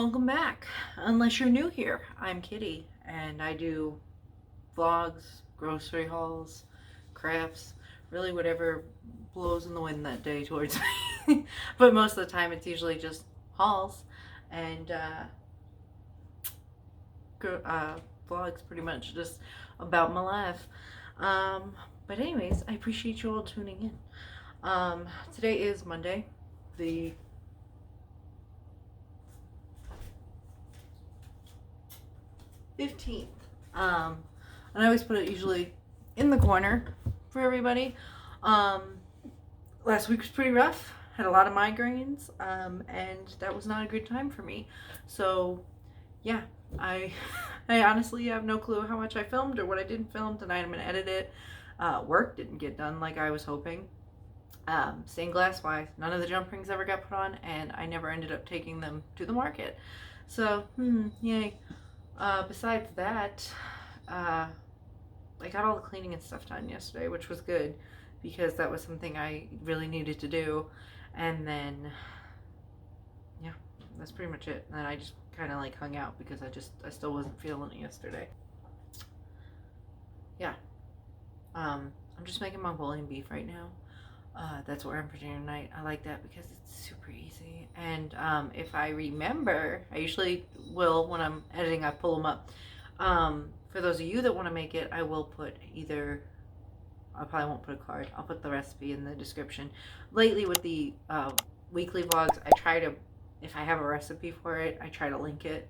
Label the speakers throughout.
Speaker 1: welcome back. Unless you're new here, I'm Kitty, and I do vlogs, grocery hauls, crafts, really whatever blows in the wind that day towards me. But most of the time it's usually just hauls and vlogs, pretty much just about my life. But anyways, I appreciate you all tuning in. Today is Monday, the 15th. And I always put it usually in the corner for everybody. Last week was pretty rough. Had a lot of migraines, and that was not a good time for me. So, yeah, I honestly have no clue how much I filmed or what I didn't film. Tonight I'm gonna edit it. Work didn't get done like I was hoping. Stained glass wise, none of the jump rings ever got put on, and I never ended up taking them to the market. So, yay. Besides that, I got all the cleaning and stuff done yesterday, which was good because that was something I really needed to do. And then, yeah, that's pretty much it. And then I just kind of like hung out because I still wasn't feeling it yesterday. Yeah. I'm just making Mongolian beef right now. That's what I'm for dinner tonight. I like that because it's super easy. And if I remember, I usually will when I'm editing, I pull them up. For those of you that want to make it, I will put either, I probably won't put a card. I'll put the recipe in the description. Lately with the weekly vlogs, I try to, if I have a recipe for it, I try to link it.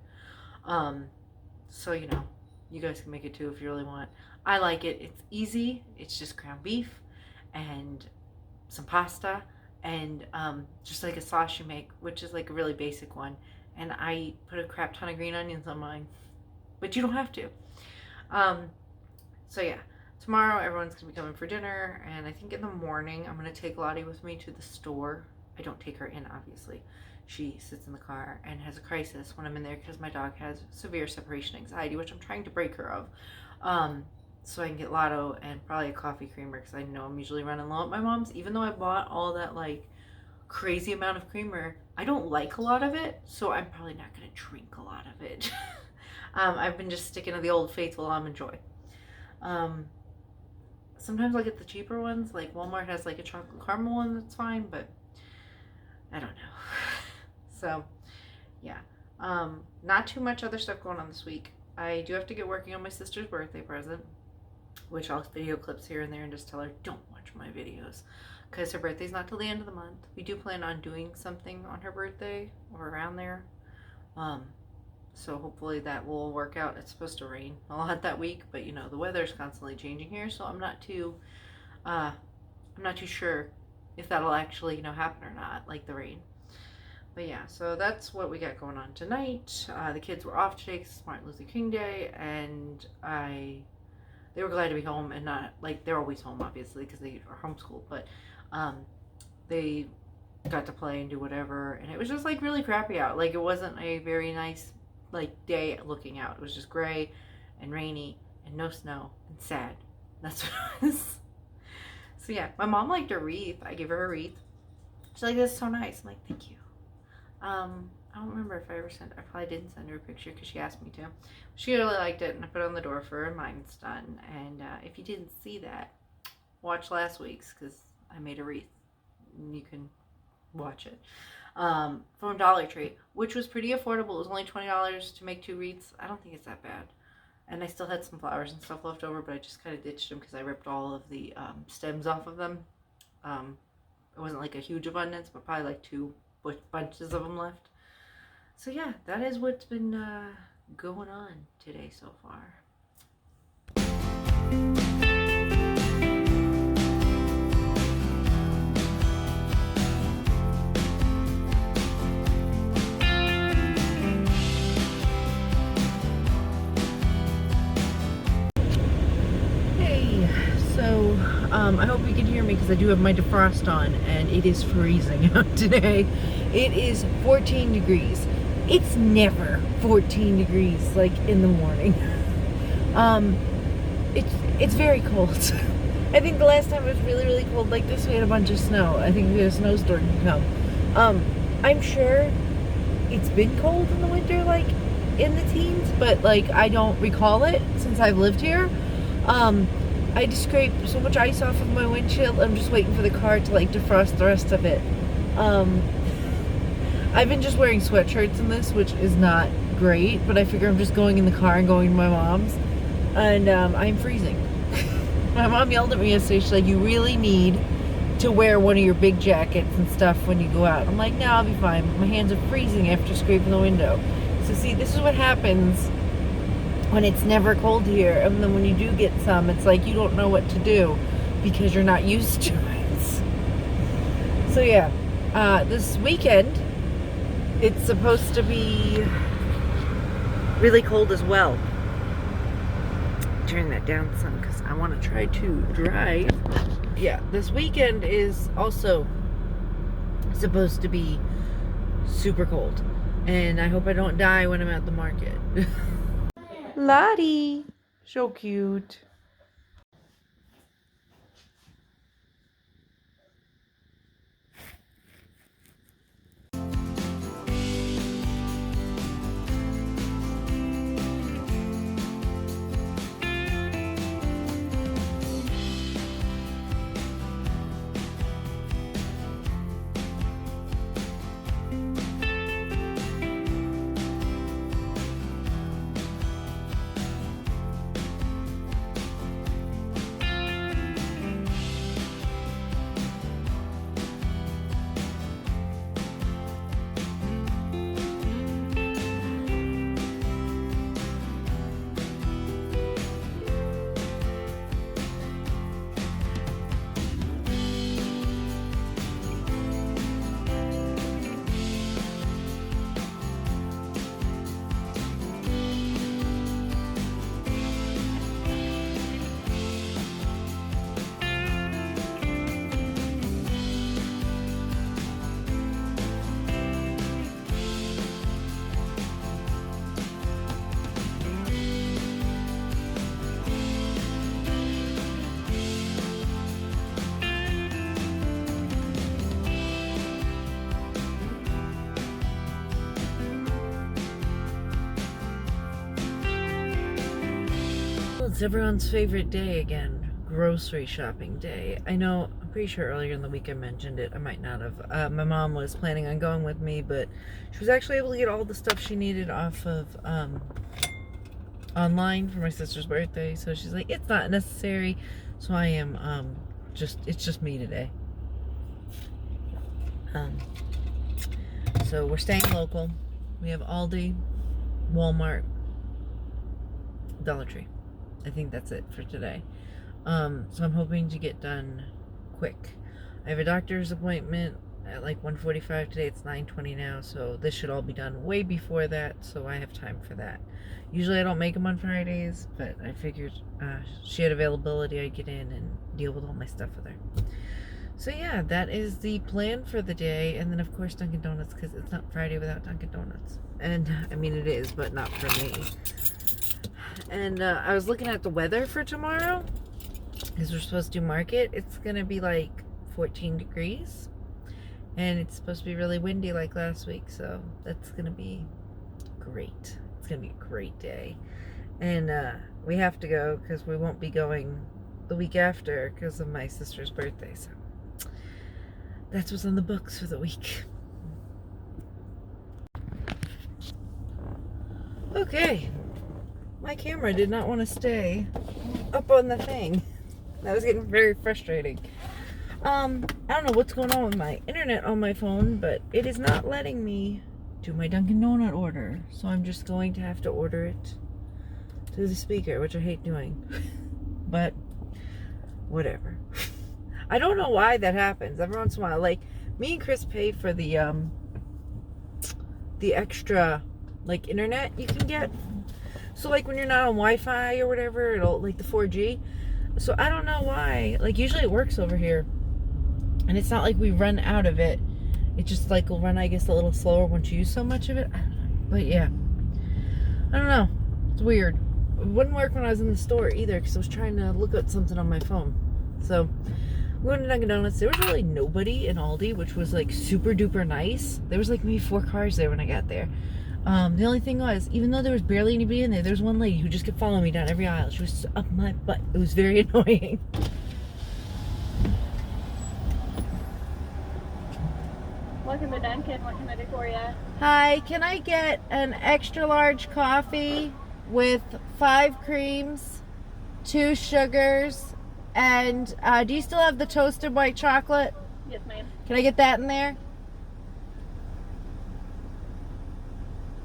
Speaker 1: So, you know, you guys can make it too if you really want. I like it. It's easy. It's just ground beef and some pasta and just like a sauce you make, which is like a really basic one. And I put a crap ton of green onions on mine, but you don't have to. So yeah, tomorrow everyone's gonna be coming for dinner, and I think in the morning I'm gonna take Lottie with me to the store. I don't take her in, obviously. She sits in the car and has a crisis when I'm in there because my dog has severe separation anxiety, which I'm trying to break her of. So I can get Lotto and probably a coffee creamer because I know I'm usually running low at my mom's. Even though I bought all that like crazy amount of creamer, I don't like a lot of it, so I'm probably not going to drink a lot of it. I've been just sticking to the old faithful Almond Joy. Sometimes I get the cheaper ones, like Walmart has like a chocolate caramel one that's fine, but I don't know. So yeah, not too much other stuff going on this week. I do have to get working on my sister's birthday present, which I'll video clips here and there and just tell her don't watch my videos because her birthday's not till the end of the month. We do plan on doing something on her birthday or around there, so hopefully that will work out. It's supposed to rain a lot that week, but you know the weather's constantly changing here, so I'm not too sure if that'll actually happen or not, like the rain. But yeah, so that's what we got going on tonight. The kids were off today because it's Martin Luther King Day, and they were glad to be home and not, like, they're always home, obviously, because they are homeschooled, but they got to play and do whatever, and it was just, like, really crappy out. Like, it wasn't a very nice, like, day looking out. It was just gray and rainy and no snow and sad. That's what it was. So, yeah, my mom liked her wreath. I gave her a wreath. She's like, "This is so nice." I'm like, "Thank you." I don't remember if I ever sent, I probably didn't send her a picture because she asked me to. She really liked it, and I put it on the door for her, and mine's done. And if you didn't see that, watch last week's because I made a wreath. And you can watch it. From Dollar Tree, which was pretty affordable. It was only $20 to make 2 wreaths. I don't think it's that bad. And I still had some flowers and stuff left over, but I just kind of ditched them because I ripped all of the stems off of them. It wasn't like a huge abundance, but probably like 2 bunches of them left. So yeah, that is what's been going on today so far. Hey, so I hope you can hear me because I do have my defrost on and it is freezing out today. It is 14 degrees. It's never 14 degrees like in the morning. It's very cold. I think the last time it was really cold like this, we had a bunch of snow. I think we had a snowstorm come. I'm sure it's been cold in the winter, like in the teens, but like I don't recall it since I've lived here. I just scraped so much ice off of my windshield. I'm just waiting for the car to like defrost the rest of it. I've been just wearing sweatshirts in this, which is not great, but I figure I'm just going in the car and going to my mom's, and I'm freezing. My mom yelled at me yesterday. She's like, "You really need to wear one of your big jackets and stuff when you go out." I'm like, "No, I'll be fine." My hands are freezing after scraping the window. So see, this is what happens when it's never cold here, and then when you do get some, it's like you don't know what to do because you're not used to it. So yeah, this weekend it's supposed to be really cold as well. Turn that down some because I want to try to drive. Yeah, this weekend is also supposed to be super cold, and I hope I don't die when I'm at the market. Lottie, so cute. It's everyone's favorite day again, grocery shopping day. I know, I'm pretty sure earlier in the week I mentioned it. I might not have. My mom was planning on going with me, but she was actually able to get all the stuff she needed off of online for my sister's birthday. So she's like, it's not necessary. So I am it's just me today. So we're staying local. We have Aldi, Walmart, Dollar Tree. I think that's it for today. So I'm hoping to get done quick. I have a doctor's appointment at like 1:45 today. It's 9:20 now, so this should all be done way before that, so I have time for that. Usually I don't make them on Fridays, but I figured she had availability, I'd get in and deal with all my stuff with her. So yeah, that is the plan for the day. And then of course Dunkin' Donuts, because it's not Friday without Dunkin' Donuts. And I mean it is, but not for me. And I was looking at the weather for tomorrow, because we're supposed to do market. It's going to be like 14 degrees, and it's supposed to be really windy like last week, so that's going to be great. It's going to be a great day. And we have to go because we won't be going the week after because of my sister's birthday, so that's what's on the books for the week. Okay. My camera did not want to stay up on the thing. That was getting very frustrating. I don't know what's going on with my internet on my phone, but it is not letting me do my Dunkin' Donut order. So I'm just going to have to order it through the speaker, which I hate doing. But whatever. I don't know why that happens. Every once in a while, like me and Chris pay for the extra like internet you can get. So like when you're not on Wi-Fi or whatever, it'll like the 4G. So I don't know why. Like usually it works over here, and it's not like we run out of it. It just like will run, I guess, a little slower once you use so much of it. I don't know. But yeah, I don't know. It's weird. It wouldn't work when I was in the store either because I was trying to look at something on my phone. So We went to Dunkin' Donuts. There was really nobody in Aldi, which was like super duper nice. There was like maybe 4 cars there when I got there. The only thing was, even though there was barely anybody in there, there was one lady who just kept following me down every aisle. She was up my butt. It was very annoying.
Speaker 2: Welcome to Dunkin'. What can I do for you?
Speaker 1: Hi, can I get an extra large coffee with 5 creams, 2 sugars, and do you still have the toasted white chocolate?
Speaker 2: Yes, ma'am.
Speaker 1: Can I get that in there?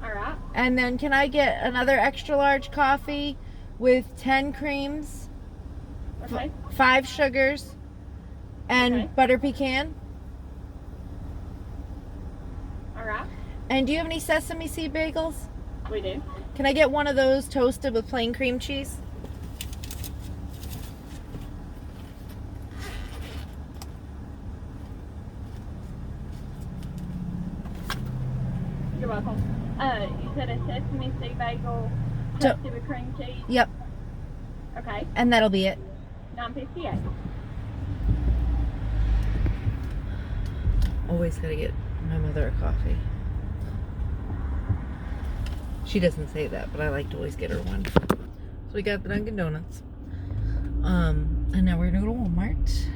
Speaker 2: All right.
Speaker 1: And then can I get another extra large coffee with 10 creams,
Speaker 2: Okay.
Speaker 1: 5 sugars, and
Speaker 2: Okay.
Speaker 1: butter pecan?
Speaker 2: All right.
Speaker 1: And do you have any sesame seed bagels?
Speaker 2: We do.
Speaker 1: Can I get one of those toasted with plain cream cheese?
Speaker 2: You're welcome. You said a sesame seed bagel toasted with cream cheese?
Speaker 1: Yep.
Speaker 2: Okay.
Speaker 1: And that'll be it.
Speaker 2: $9.58.
Speaker 1: Always gotta get my mother a coffee. She doesn't say that, but I like to always get her one. So we got the Dunkin' Donuts. And now we're gonna go to Walmart.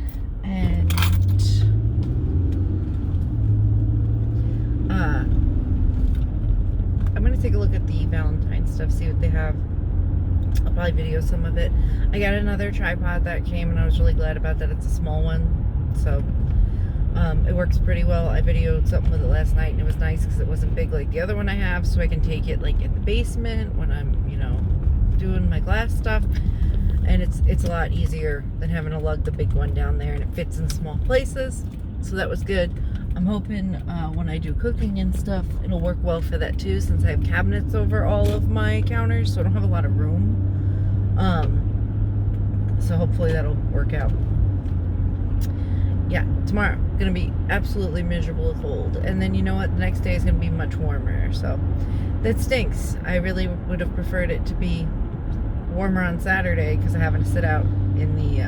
Speaker 1: And I'm gonna take a look at the Valentine's stuff, see what they have. I'll probably video some of it. I got another tripod that came, and I was really glad about that. It's a small one, so it works pretty well. I videoed something with it last night, and it was nice because it wasn't big like the other one I have, so I can take it like in the basement when I'm, you know, doing my glass stuff. And it's a lot easier than having to lug the big one down there, and it fits in small places, so that was good. I'm hoping when I do cooking and stuff, it'll work well for that too, since I have cabinets over all of my counters, so I don't have a lot of room. So hopefully that'll work out. Yeah, tomorrow gonna be absolutely miserable cold, and then you know what, the next day is gonna be much warmer, so that stinks. I really would have preferred it to be warmer on Saturday because I'm having to sit out in the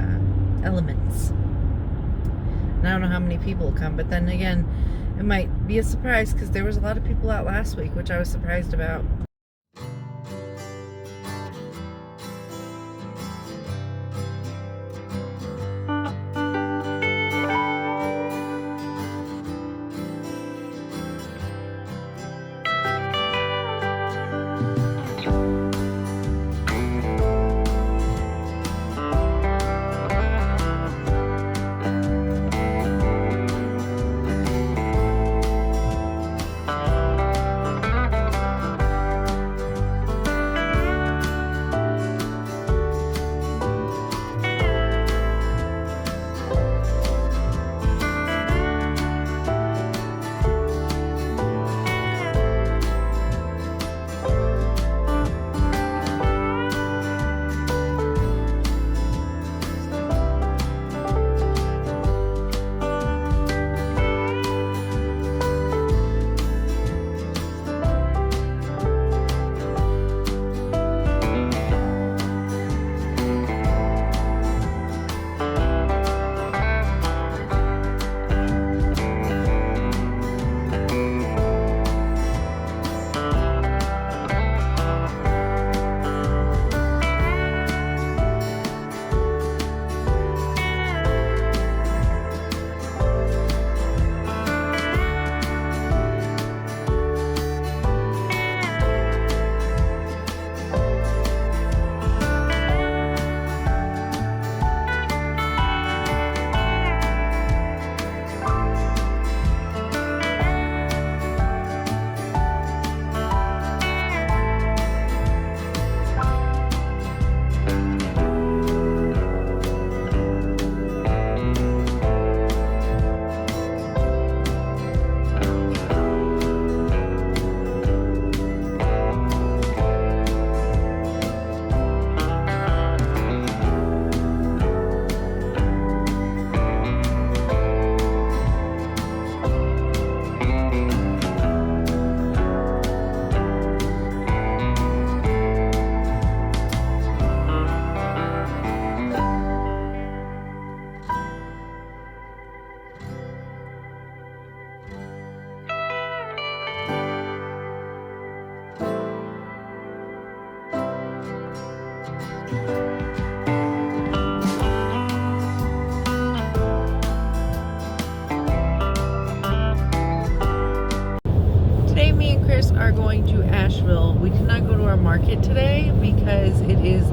Speaker 1: elements. And I don't know how many people will come, but then again, it might be a surprise because there was a lot of people out last week, which I was surprised about.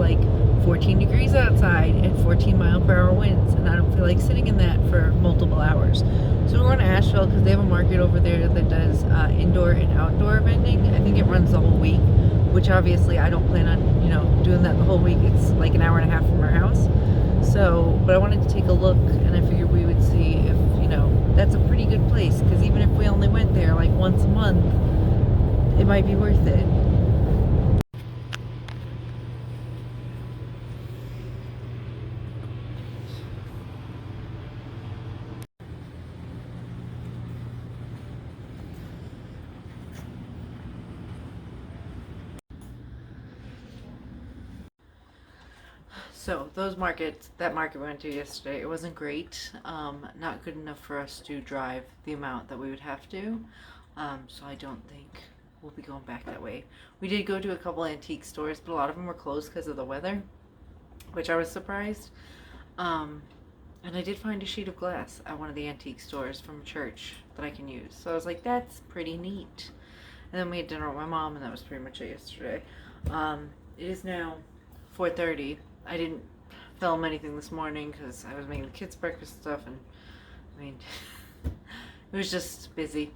Speaker 1: like 14 degrees outside and 14-mile-per-hour winds, and I don't feel like sitting in that for multiple hours. So we're going to Asheville because they have a market over there that does indoor and outdoor vending. I think it runs the whole week, which obviously I don't plan on, doing that the whole week. It's like an hour and a half from our house. So, but I wanted to take a look, and I figured we would see if, that's a pretty good place, because even if we only went there like once a month, it might be worth it. So that market we went to yesterday, it wasn't great. Not good enough for us to drive the amount that we would have to. So I don't think we'll be going back that way. We did go to a couple antique stores, but a lot of them were closed because of the weather, which I was surprised. And I did find a sheet of glass at one of the antique stores from church that I can use. So I was like, that's pretty neat. And then we had dinner with my mom, and that was pretty much it yesterday. It is now 4:30. I didn't film anything this morning because I was making the kids breakfast stuff, and I mean, it was just busy.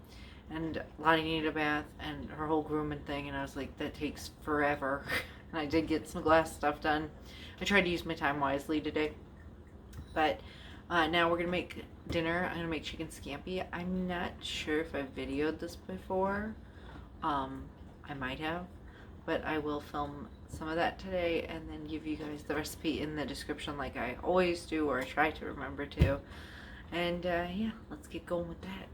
Speaker 1: And Lottie needed a bath and her whole grooming thing, and I was like, that takes forever. And I did get some glass stuff done. I tried to use my time wisely today. But now we're gonna make dinner. I'm gonna make chicken scampi. I'm not sure if I've videoed this before. I might have, but I will film some of that today and then give you guys the recipe in the description like I always do, or I try to remember to. And yeah, let's get going with that.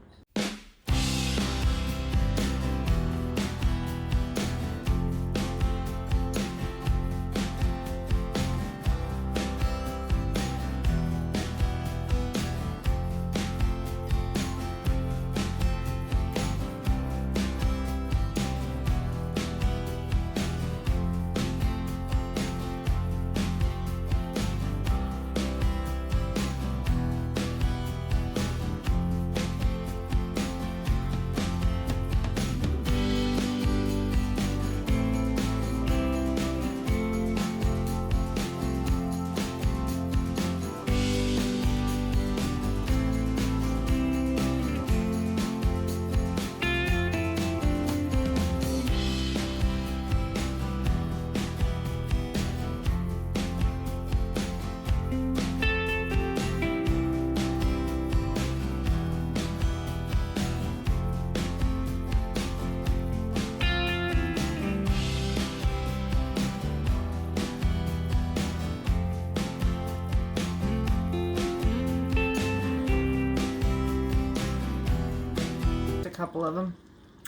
Speaker 1: Couple of them.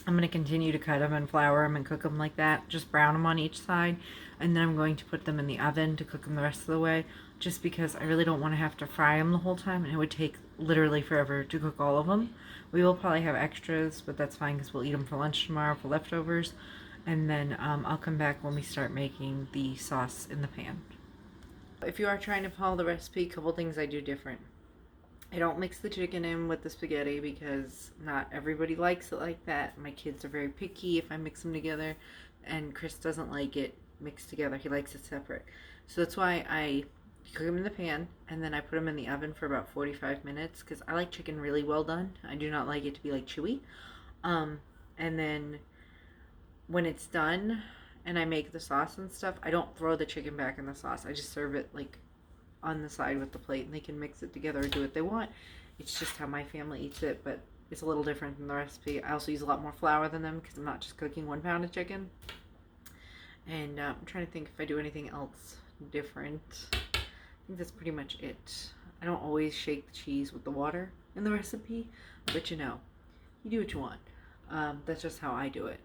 Speaker 1: I'm going to continue to cut them and flour them and cook them like that, just brown them on each side, and then I'm going to put them in the oven to cook them the rest of the way, just because I really don't want to have to fry them the whole time, and it would take literally forever to cook all of them. We will probably have extras, but that's fine because we'll eat them for lunch tomorrow for leftovers, and then I'll come back when we start making the sauce in the pan. If you are trying to follow the recipe, a couple things I do different. I don't mix the chicken in with the spaghetti because not everybody likes it like that. My kids are very picky if I mix them together, and Chris doesn't like it mixed together. He likes it separate. So that's why I cook them in the pan, and then I put them in the oven for about 45 minutes because I like chicken really well done. I do not like it to be like chewy. And then when it's done and I make the sauce and stuff, I don't throw the chicken back in the sauce. I just serve it like on the side with the plate, and they can mix it together or do what they want. It's just how my family eats it, but it's a little different than the recipe. I also use a lot more flour than them because I'm not just cooking 1 pound of chicken. And I'm trying to think if I do anything else different. I think that's pretty much it. I don't always shake the cheese with the water in the recipe, but you do what you want. That's just how I do it.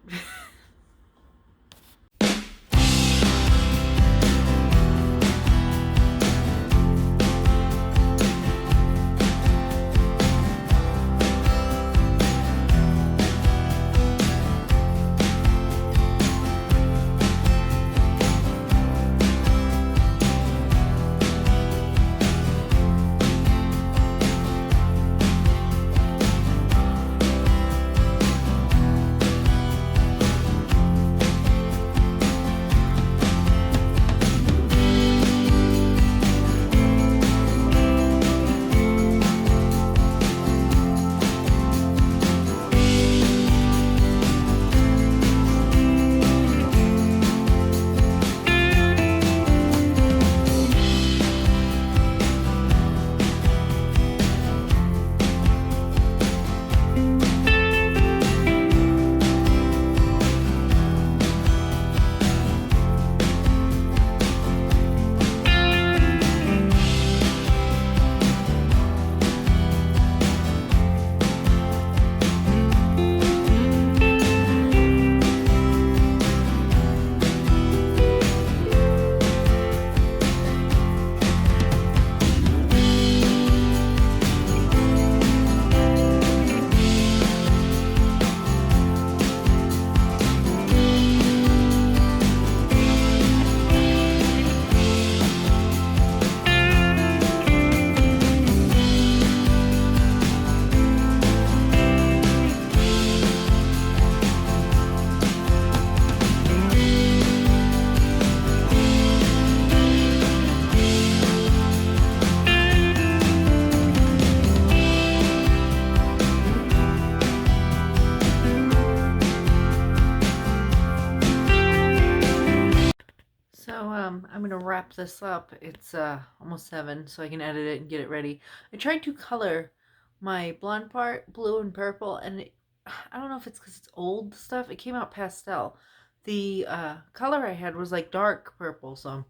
Speaker 1: wrap this up. It's almost 7, so I can edit it and get it ready. I tried to color my blonde part blue and purple, and I don't know if it's because it's old stuff. It came out pastel. The color I had was like dark purple, so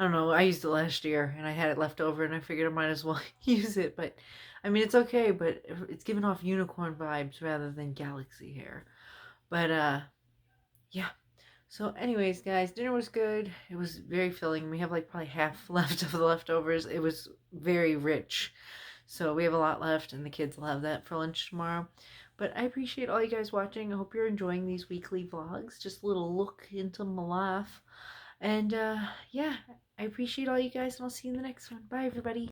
Speaker 1: I don't know. I used it last year, and I had it left over, and I figured I might as well use it. But I mean, it's okay, but it's giving off unicorn vibes rather than galaxy hair. But yeah. So, anyways, guys, dinner was good. It was very filling. We have like probably half left of the leftovers. It was very rich. So, we have a lot left, and the kids will have that for lunch tomorrow. But I appreciate all you guys watching. I hope you're enjoying these weekly vlogs. Just a little look into my life. And yeah, I appreciate all you guys, and I'll see you in the next one. Bye, everybody.